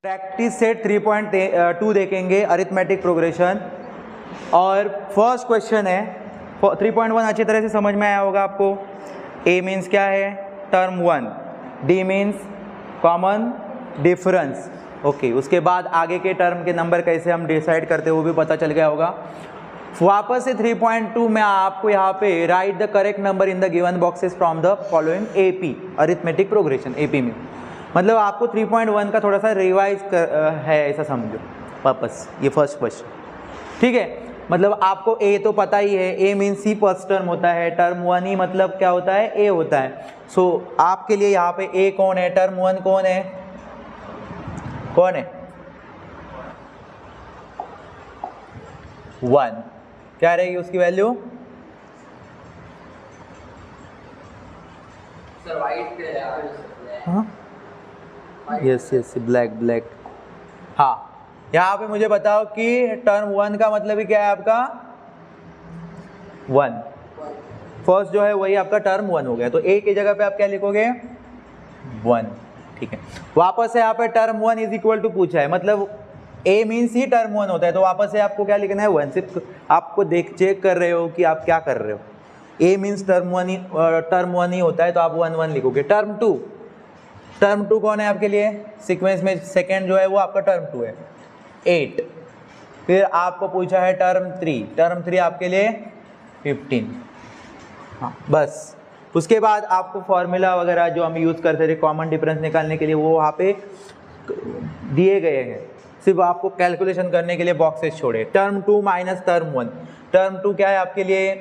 Practice set 3.2 देखेंगे arithmetic progression. और first question है 3.1 अच्छी तरह से समझ में आया होगा आपको। ए मीन्स क्या है, term 1, D means common difference. Okay, उसके बाद आगे के टर्म के नंबर कैसे हम डिसाइड करते हैं वो भी पता चल गया होगा। वापस से 3.2 में आपको यहाँ पे right the correct number in the given boxes from the following AP, arithmetic progression. AP में मतलब आपको 3.1 का थोड़ा सा रिवाइज है ऐसा समझो वापस, ये फर्स्ट क्वेश्चन। ठीक है, मतलब आपको ए तो पता ही है, ए मीन सी फर्स्ट टर्म होता है, टर्म 1 ही मतलब क्या होता है, ए होता है। सो आपके लिए यहाँ पे ए कौन है, टर्म 1 कौन है, कौन है 1, क्या रहेगी उसकी वैल्यू, हाँ यस यस ब्लैक। हाँ, यहाँ पे मुझे बताओ कि टर्म 1 का मतलब ही क्या है आपका 1, फर्स्ट जो है वही आपका टर्म 1 हो गया। तो ए की जगह पे आप क्या लिखोगे 1। ठीक है, वापस से यहाँ पे टर्म 1 इज इक्वल टू पूछा है, मतलब ए मीन्स ही टर्म 1 होता है, तो वापस से आपको क्या लिखना है 1। सिर्फ आपको चेक कर रहे हो कि आप क्या कर रहे हो। ए मीन्स टर्म 1 ही होता है, तो आप 1 लिखोगे। टर्म 2 कौन है आपके लिए, सीक्वेंस में सेकेंड जो है वो आपका टर्म 2 है 8। फिर आपको पूछा है टर्म 3 आपके लिए 15। हाँ बस, उसके बाद आपको फॉर्मूला वगैरह जो हम यूज़ करते थे कॉमन डिफरेंस निकालने के लिए वो वहाँ पे दिए गए हैं, सिर्फ आपको कैलकुलेशन करने के लिए बॉक्सेस छोड़े। टर्म 2 माइनस टर्म 1, टर्म 2 क्या है आपके लिए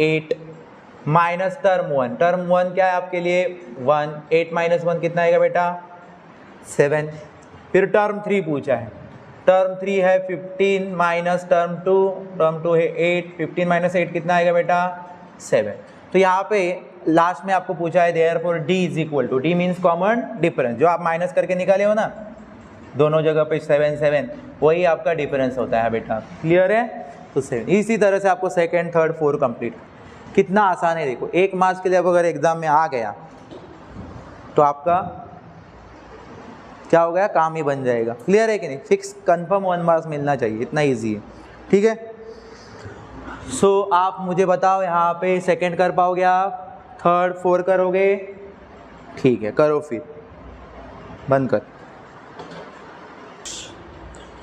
8 माइनस टर्म 1 क्या है आपके लिए 1, 8 माइनस 1 कितना आएगा बेटा 7। फिर टर्म 3 पूछा है, टर्म 3 है 15 माइनस टर्म 2 है 8, 15 माइनस 8 कितना आएगा बेटा 7। तो यहाँ पे लास्ट में आपको पूछा है therefore D is equal to, D means common difference, जो आप माइनस करके निकाले हो ना दोनों जगह पे 7 वही आपका डिफरेंस होता है बेटा। क्लियर है, तो 7। इसी तरह से आपको सेकेंड थर्ड 4 कंप्लीट। कितना आसान है देखो, 1 मार्क्स के लिए अगर एग्जाम में आ गया तो आपका क्या हो गया, काम ही बन जाएगा। क्लियर है कि नहीं, फिक्स कंफर्म 1 मार्क्स मिलना चाहिए, इतना इजी है। ठीक है, सो आप मुझे बताओ यहाँ पे सेकंड कर पाओगे आप, थर्ड 4 करोगे, ठीक है करो फिर बंद कर।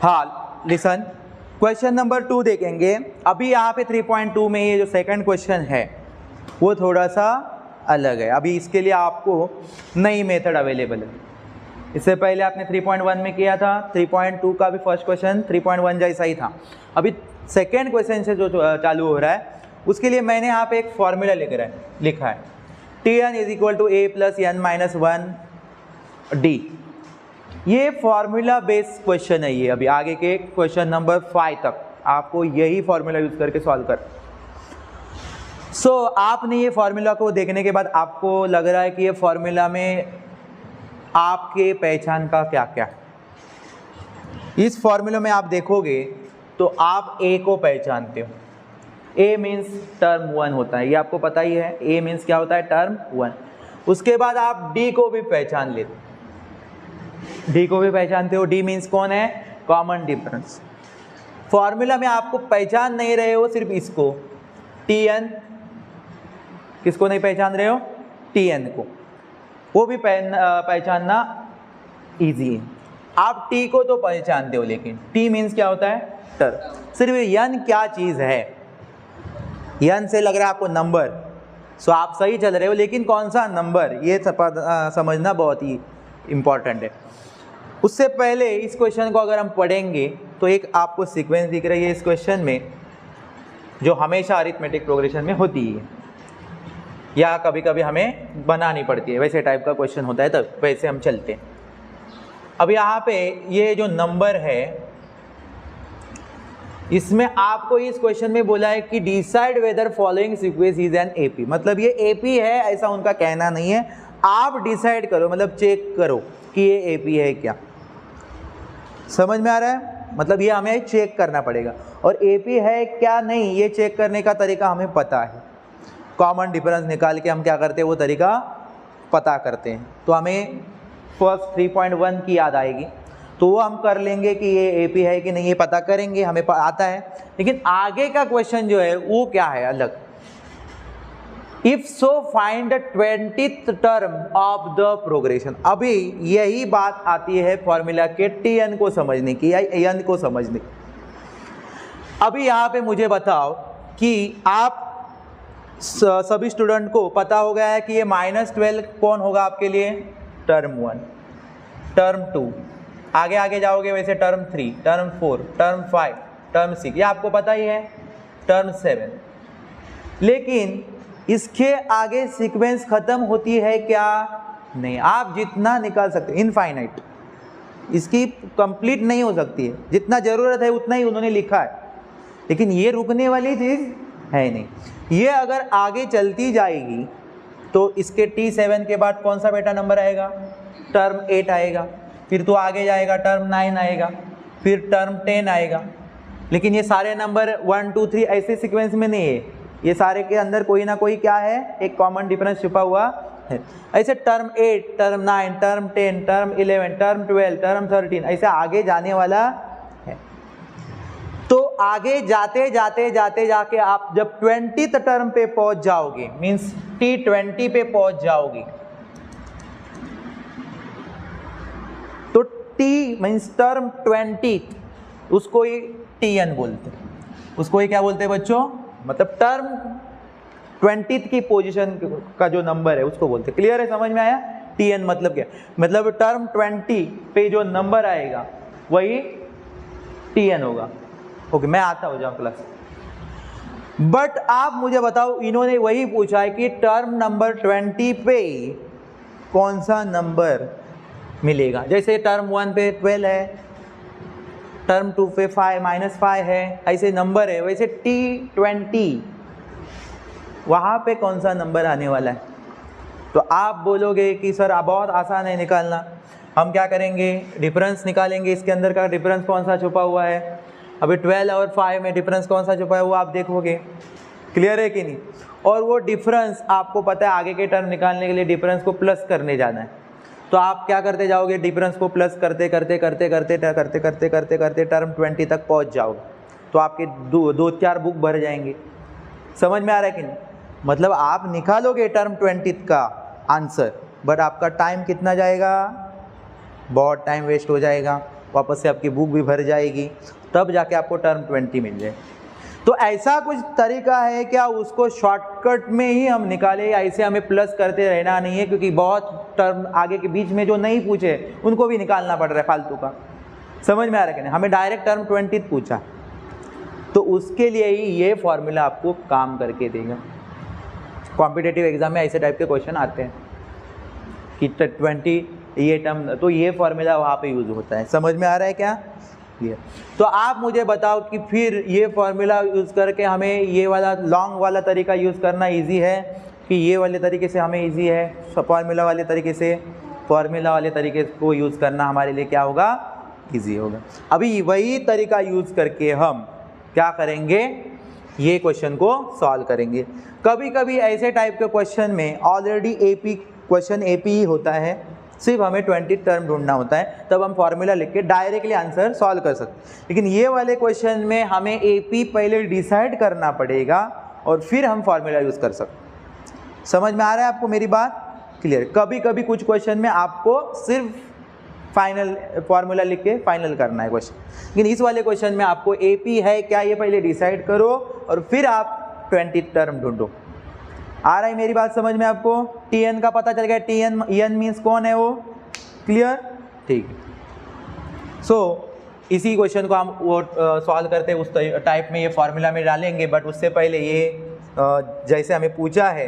हाँ लिसन, क्वेश्चन नंबर 2 देखेंगे। अभी यहाँ पे 3.2 में ये जो सेकंड क्वेश्चन है वो थोड़ा सा अलग है। अभी इसके लिए आपको नई मेथड अवेलेबल है, इससे पहले आपने 3.1 में किया था, 3.2 का भी फर्स्ट क्वेश्चन 3.1 जैसा ही था। अभी सेकेंड क्वेश्चन से जो चालू हो रहा है उसके लिए मैंने यहाँ पे एक फॉर्मूला लिखा है Tn is equal to a plus n minus 1 D. ये फॉर्मूला बेस्ड क्वेश्चन है, ये अभी आगे के क्वेश्चन नंबर 5 तक आपको यही फॉर्मूला यूज करके सॉल्व कर। सो आपने ये फॉर्मूला को देखने के बाद आपको लग रहा है कि ये फॉर्मूला में आपके पहचान का क्या क्या है। इस फॉर्मूला में आप देखोगे तो आप ए को पहचानते हो, ए मीन्स टर्म 1 होता है, ये आपको पता ही है, ए मीन्स क्या होता है टर्म 1। उसके बाद आप डी को भी पहचान लेते हो, डी को भी पहचानते हो, डी मीन्स कौन है कॉमन डिफरेंस। फॉर्मूला में आपको पहचान नहीं रहे हो सिर्फ इसको, Tn, किसको नहीं पहचान रहे हो Tn को, वो भी पहचानना इजी है। आप T को तो पहचानते हो, लेकिन T मीन्स क्या होता है टर्म। सिर्फ n क्या चीज़ है, n से लग रहा है आपको नंबर, सो आप सही चल रहे हो, लेकिन कौन सा नंबर ये समझना बहुत ही इम्पॉर्टेंट है। उससे पहले इस क्वेश्चन को अगर हम पढ़ेंगे तो एक आपको सीक्वेंस दिख रही है इस क्वेश्चन में, जो हमेशा अरिथमेटिक प्रोग्रेशन में होती है या कभी कभी हमें बनानी पड़ती है, वैसे टाइप का क्वेश्चन होता है, तब वैसे हम चलते हैं। अब यहाँ पे ये जो नंबर है इसमें आपको इस क्वेश्चन में बोला है कि decide whether following sequence is an AP, मतलब ये एपी है ऐसा उनका कहना नहीं है, आप डिसाइड करो, मतलब चेक करो कि ये एपी है क्या। समझ में आ रहा है, मतलब ये हमें चेक करना पड़ेगा, और एपी है क्या नहीं ये चेक करने का तरीका हमें पता है। कॉमन डिफरेंस निकाल के हम क्या करते हैं वो तरीका पता करते हैं। तो हमें फर्स्ट 3.1 की याद आएगी। तो वो हम कर लेंगे कि ये एपी है कि नहीं, ये पता करेंगे, हमें आता है। लेकिन आगे का क्वेश्चन जो है वो क्या है अलग। If so find the 20th term of the progression. अभी यही बात आती है फॉर्मूला के टी_n को समझने की या n को समझने की। अभी यहाँ पे मुझे बताओ कि आप सभी स्टूडेंट को पता हो गया है कि ये -12 कौन होगा आपके लिए, टर्म 1, टर्म 2, आगे आगे जाओगे वैसे टर्म 3, टर्म 4, टर्म 5, टर्म 6, ये आपको पता ही है, टर्म 7। लेकिन इसके आगे सीक्वेंस खत्म होती है क्या, नहीं। आप जितना निकाल सकते, इनफाइनाइट, इसकी कंप्लीट नहीं हो सकती है, जितना ज़रूरत है उतना ही उन्होंने लिखा है, लेकिन ये रुकने वाली चीज़ है नहीं। ये अगर आगे चलती जाएगी तो इसके T7 के बाद कौन सा बेटा नंबर आएगा, टर्म 8 आएगा, फिर तो आगे जाएगा टर्म 9 आएगा, फिर टर्म 10 आएगा। लेकिन ये सारे नंबर 1 2 3 ऐसे सीक्वेंस में नहीं है, ये सारे के अंदर कोई ना कोई क्या है, एक कॉमन डिफरेंस छुपा हुआ है। ऐसे term 8, term 9, term 10, term 11, term 12, term 13 ऐसे आगे जाने वाला है। तो आगे जाते जाते जाते जाके आप जब 20th टर्म पे पहुंच जाओगे, मीन्स T20 पे पहुंच जाओगे, तो T मीन्स टर्म 20, उसको ही T_n बोलते हैं। उसको ही क्या बोलते हैं बच्चों, मतलब टर्म 20th की पोजीशन का जो नंबर है उसको बोलते हैं। क्लियर है, समझ में आया? T_n मतलब क्या, मतलब टर्म 20 पे जो नंबर आएगा वही T_n होगा। ओके, मैं आता हो जाऊँ क्लास। बट आप मुझे बताओ, इन्होंने वही पूछा है कि टर्म नंबर 20 पे कौन सा नंबर मिलेगा। जैसे टर्म 1 पे 12 है, टर्म 2 पे 5 -5 है, ऐसे नंबर है। वैसे T20 वहाँ पे कौन सा नंबर आने वाला है। तो आप बोलोगे कि सर अब बहुत आसान है निकालना, हम क्या करेंगे, डिफरेंस निकालेंगे। इसके अंदर का डिफरेंस कौन सा छुपा हुआ है, अभी 12 और 5 में डिफरेंस कौन सा छुपा है वो आप देखोगे। क्लियर है कि नहीं? और वो डिफरेंस आपको पता है, आगे के टर्म निकालने के लिए डिफरेंस को प्लस करने जाना है। तो आप क्या करते जाओगे, डिफरेंस को प्लस करते करते करते करते करते करते करते करते टर्म 20 तक पहुंच जाओगे, तो आपके 2-4 बुक भर जाएंगे। समझ में आ रहा है कि नहीं? मतलब आप निकालोगे टर्म 20 का आंसर, बट आपका टाइम कितना जाएगा, बहुत टाइम वेस्ट हो जाएगा, वापस से आपकी बुक भी भर जाएगी, तब जाके आपको टर्म 20 मिल जाए। तो ऐसा कुछ तरीका है क्या उसको शॉर्टकट में ही हम निकाले, या ऐसे हमें प्लस करते रहना नहीं है, क्योंकि बहुत टर्म आगे के बीच में जो नहीं पूछे उनको भी निकालना पड़ रहा है फालतू का। समझ में आ रहा है कि नहीं? हमें डायरेक्ट टर्म 20 पूछा, तो उसके लिए ही ये फॉर्मूला आपको काम करके देगा। कॉम्पिटिटिव एग्जाम में ऐसे टाइप के क्वेश्चन आते हैं कि 20 ये टर्म, तो ये फॉर्मूला वहाँ पे यूज़ होता है। समझ में आ रहा है क्या? क्लियर? तो आप मुझे बताओ कि फिर ये फॉर्मूला यूज़ करके हमें ये वाला लॉन्ग वाला तरीका यूज़ करना इजी है कि ये वाले तरीके से हमें इजी है, फॉर्मूला वाले तरीके से, फॉर्मूला वाले तरीके को यूज़ करना हमारे लिए क्या होगा, इजी होगा। अभी वही तरीका यूज़ करके हम क्या करेंगे, ये क्वेश्चन को सॉल्व करेंगे। कभी कभी ऐसे टाइप के क्वेश्चन में ऑलरेडी एपी क्वेश्चन एपी ही होता है, सिर्फ हमें 20 टर्म ढूंढना होता है, तब हम फॉर्मूला लिख के डायरेक्टली आंसर सॉल्व कर सकते हैं। लेकिन ये वाले क्वेश्चन में हमें एपी पहले डिसाइड करना पड़ेगा और फिर हम फॉर्मूला यूज़ कर सकते हैं। समझ में आ रहा है आपको मेरी बात? क्लियर? कभी कभी कुछ क्वेश्चन में आपको सिर्फ फाइनल फॉर्मूला लिख के फाइनल करना है क्वेश्चन, लेकिन इस वाले क्वेश्चन में आपको एपी है क्या ये पहले डिसाइड करो और फिर आप 20 टर्म ढूंढो। आ रहा है मेरी बात समझ में आपको? T_n का पता चल गया, T_n मीन्स कौन है वो। क्लियर? ठीक है। सो इसी क्वेश्चन को हम वो सॉल्व करते उस टाइप में ये फॉर्मूला में डालेंगे, बट उससे पहले ये जैसे हमें पूछा है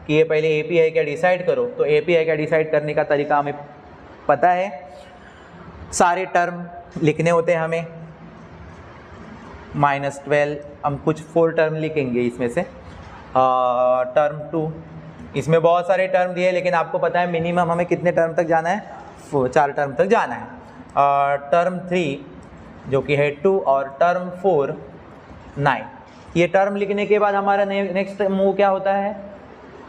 कि ये पहले एपी है क्या डिसाइड करो, तो एपी है क्या डिसाइड करने का तरीका हमें पता है। सारे टर्म लिखने होते हैं हमें, -12 हम कुछ 4 टर्म लिखेंगे इसमें से। टर्म 2, इसमें बहुत सारे टर्म दिए, लेकिन आपको पता है मिनिमम हमें कितने टर्म तक जाना है, 4 टर्म तक जाना है। टर्म 3 जो कि है 2 और टर्म 4 9। ये टर्म लिखने के बाद हमारा नेक्स्ट मूव क्या होता है,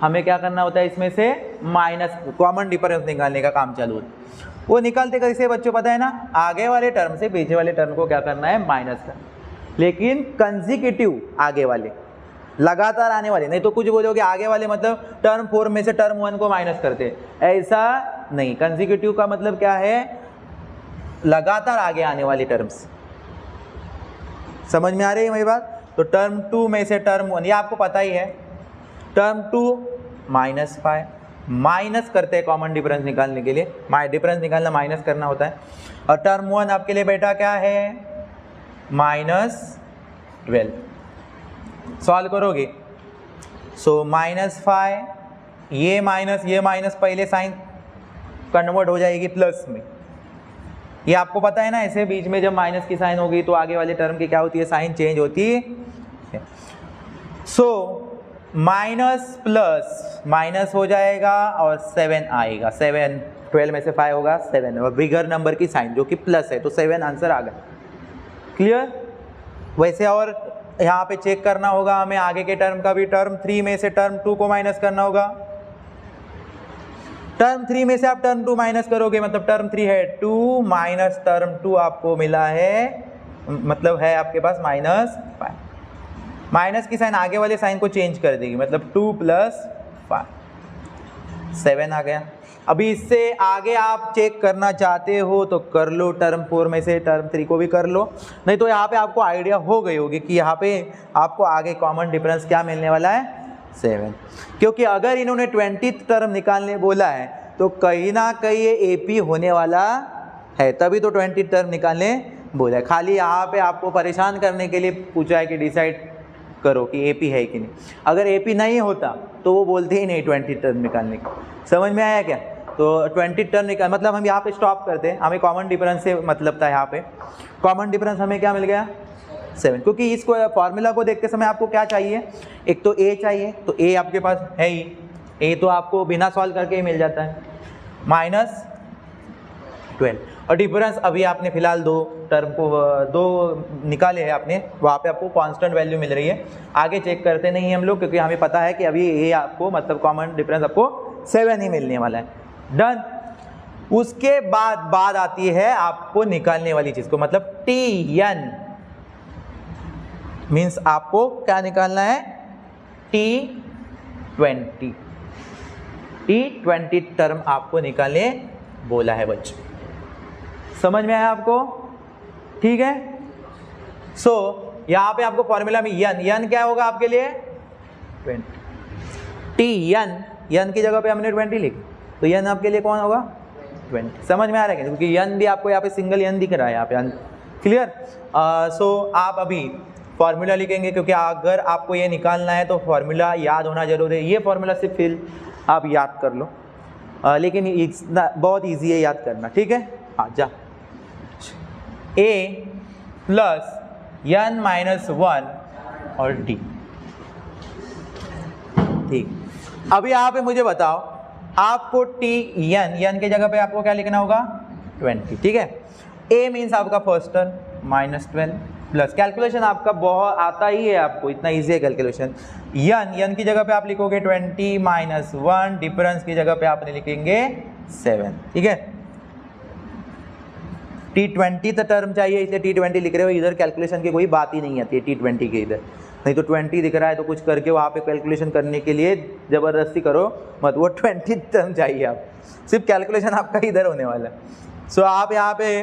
हमें क्या करना होता है, इसमें से माइनस कॉमन डिफरेंस निकालने का काम चालू होता है। वो निकालते कैसे बच्चों पता है ना, आगे वाले टर्म से पीछे वाले टर्म को क्या करना है, माइनस करना। लेकिन कंसेक्यूटिव आगे वाले, लगातार आने वाले, नहीं तो कुछ बोलोगे आगे वाले मतलब टर्म 4 में से टर्म 1 को माइनस करते, ऐसा नहीं। कंसेक्यूटिव का मतलब क्या है, लगातार आगे आने वाली टर्म्स। समझ में आ रही है मेरी बात? तो टर्म 2 में से टर्म 1, ये आपको पता ही है, टर्म 2 -5 माइनस करते हैं कॉमन डिफरेंस निकालने के लिए, डिफरेंस निकालना माइनस करना होता है। और टर्म 1 आपके लिए बेटा क्या है, -12। सॉल्व करोगे सो -5, ये माइनस पहले साइन कन्वर्ट हो जाएगी प्लस में। ये आपको पता है ना, ऐसे बीच में जब माइनस की साइन होगी तो आगे वाले टर्म की क्या होती है, साइन चेंज होती है। सो माइनस प्लस माइनस हो जाएगा और 7 आएगा, 7 12 में से 5 होगा 7, और बिगर नंबर की साइन जो कि प्लस है, तो 7 आंसर आ गया। क्लियर? वैसे और यहाँ पे चेक करना होगा हमें आगे के टर्म का भी, टर्म 3 में से टर्म 2 को माइनस करना होगा। टर्म 3 में से आप टर्म 2 माइनस करोगे, मतलब टर्म 3 है 2 माइनस टर्म 2 आपको मिला है, मतलब है आपके पास -5। माइनस की साइन आगे वाले साइन को चेंज कर देगी, मतलब 2 + 5 7 आ गया। अभी इससे आगे आप चेक करना चाहते हो तो कर लो, टर्म 4 में से टर्म 3 को भी कर लो, नहीं तो यहाँ पे आपको आइडिया हो गई होगी कि यहाँ पे आपको आगे कॉमन डिफरेंस क्या मिलने वाला है, 7। क्योंकि अगर इन्होंने 20th टर्म निकालने बोला है तो कहीं ना कहीं ये एपी होने वाला है, तभी तो 20th टर्म निकालने बोला है। खाली यहाँ पे आपको परेशान करने के लिए पूछा है कि डिसाइड करो कि एपी है कि नहीं। अगर एपी नहीं होता तो वो बोलते ही नहीं 20th टर्म निकालने का। समझ में आया क्या? तो 20th टर्म निकाल, मतलब हम यहाँ पे स्टॉप करते हैं, हमें कॉमन डिफरेंस से मतलब था। यहाँ पे कॉमन डिफरेंस हमें क्या मिल गया, 7। क्योंकि इसको फॉर्मूला को देखते समय आपको क्या चाहिए, एक तो ए चाहिए, तो ए आपके पास है ही, ए तो आपको बिना सॉल्व करके ही मिल जाता है, -12। और डिफरेंस अभी आपने फिलहाल दो टर्म को दो निकाले हैं आपने, वहाँ पे आपको कांस्टेंट वैल्यू मिल रही है। आगे चेक करते नहीं हैं हम लोग, क्योंकि हमें पता है कि अभी ये आपको मतलब कॉमन डिफरेंस आपको 7 ही मिलने वाला है। डन। उसके बाद आती है आपको निकालने वाली चीज को, मतलब TN मीन्स आपको क्या निकालना है, T20 टर्म आपको निकालने बोला है बच्चों। समझ में आया आपको? ठीक है। सो यहां पे आपको फॉर्मूला में यन क्या होगा आपके लिए, 20। यन की जगह पे हमने 20 लिखी, तो यन आपके लिए कौन होगा, 20। समझ में आ रहा है? क्योंकि यन भी आपको यहाँ पे सिंगल यन दिख रहा है यहाँ पे। क्लियर? सो आप अभी फॉर्मूला लिखेंगे, क्योंकि अगर आपको ये निकालना है तो फॉर्मूला याद होना जरूरी है। ये फॉर्मूला से फिर आप याद कर लो, लेकिन बहुत ईजी है याद करना। ठीक है, हाँ जा। A + n - 1 और D। ठीक, अभी यहाँ पे मुझे बताओ, आपको यन के जगह पे आपको क्या लिखना होगा, 20। ठीक है। A मीन्स आपका फर्स्ट टर्म -12 प्लस, कैलकुलेशन आपका बहुत आता ही है आपको, इतना इजी है कैलकुलेशन। यन की जगह पे आप लिखोगे 20 - 1, डिफरेंस की जगह पे आपने लिखेंगे 7। ठीक है। T20 टर्म चाहिए, इसलिए T20 लिख रहे हो, इधर कैलकुलेशन की कोई बात ही नहीं आती है T20 के इधर। नहीं तो 20 दिख रहा है तो कुछ करके वहाँ पे कैलकुलेशन करने के लिए ज़बरदस्ती करो मत, वो 20 टर्म चाहिए आप, सिर्फ कैलकुलेशन आपका इधर होने वाला है। सो आप यहाँ पे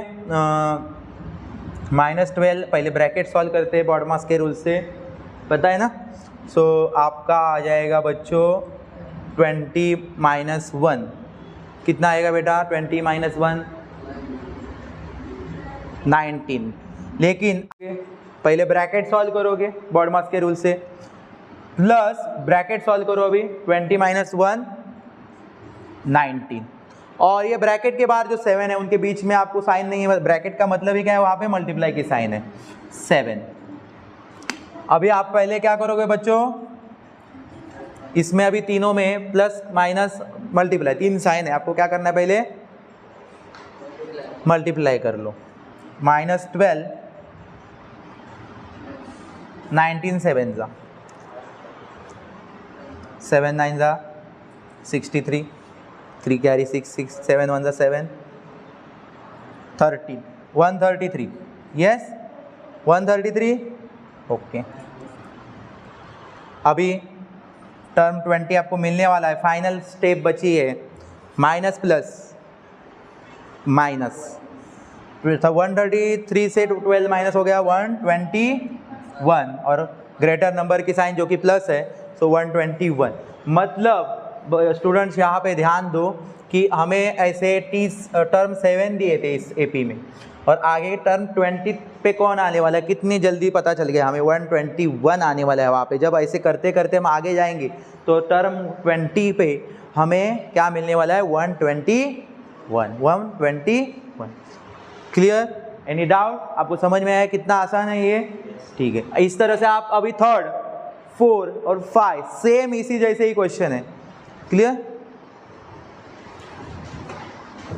-12 पहले ब्रैकेट सॉल्व करते हैं बॉडमास के रूल से, पता है ना। सो आपका आ जाएगा बच्चों 20 - 1, कितना आएगा बेटा, 20 - 1 19। लेकिन पहले ब्रैकेट सॉल्व करोगे बॉडमास के रूल से, प्लस ब्रैकेट सॉल्व करो अभी 20 - 1 19, और ये ब्रैकेट के बाद जो 7 है उनके बीच में आपको साइन नहीं है, ब्रैकेट का मतलब ही क्या है, वहाँ पे मल्टीप्लाई की साइन है 7। अभी आप पहले क्या करोगे बच्चों, इसमें अभी तीनों में प्लस माइनस मल्टीप्लाई 3 साइन है, आपको क्या करना है, पहले मल्टीप्लाई कर लो। -12 19 7 जा 7 9 जा 63, 3 कैरी 6 6 7 1 जा 7 133 यस 133 ओके। अभी टर्म 20 आपको मिलने वाला है, फाइनल स्टेप बची है माइनस प्लस माइनस। 133 से 12 माइनस हो गया 121 और ग्रेटर नंबर की साइन जो कि प्लस है, सो 121। मतलब स्टूडेंट्स यहाँ पे ध्यान दो कि हमें ऐसे टर्म 7 दिए थे इस एपी में और आगे टर्म 20 पे कौन आने वाला है, कितनी जल्दी पता चल गया हमें 121 आने वाला है वहाँ पे। जब ऐसे करते करते हम आगे जाएंगे तो टर्म 20 पे हमें क्या मिलने वाला है 121। क्लियर? Any doubt? आपको समझ में आया कितना आसान है ये? ठीक है, इस तरह से आप अभी 3rd, 4 और 5 सेम इसी जैसे ही क्वेश्चन है। क्लियर?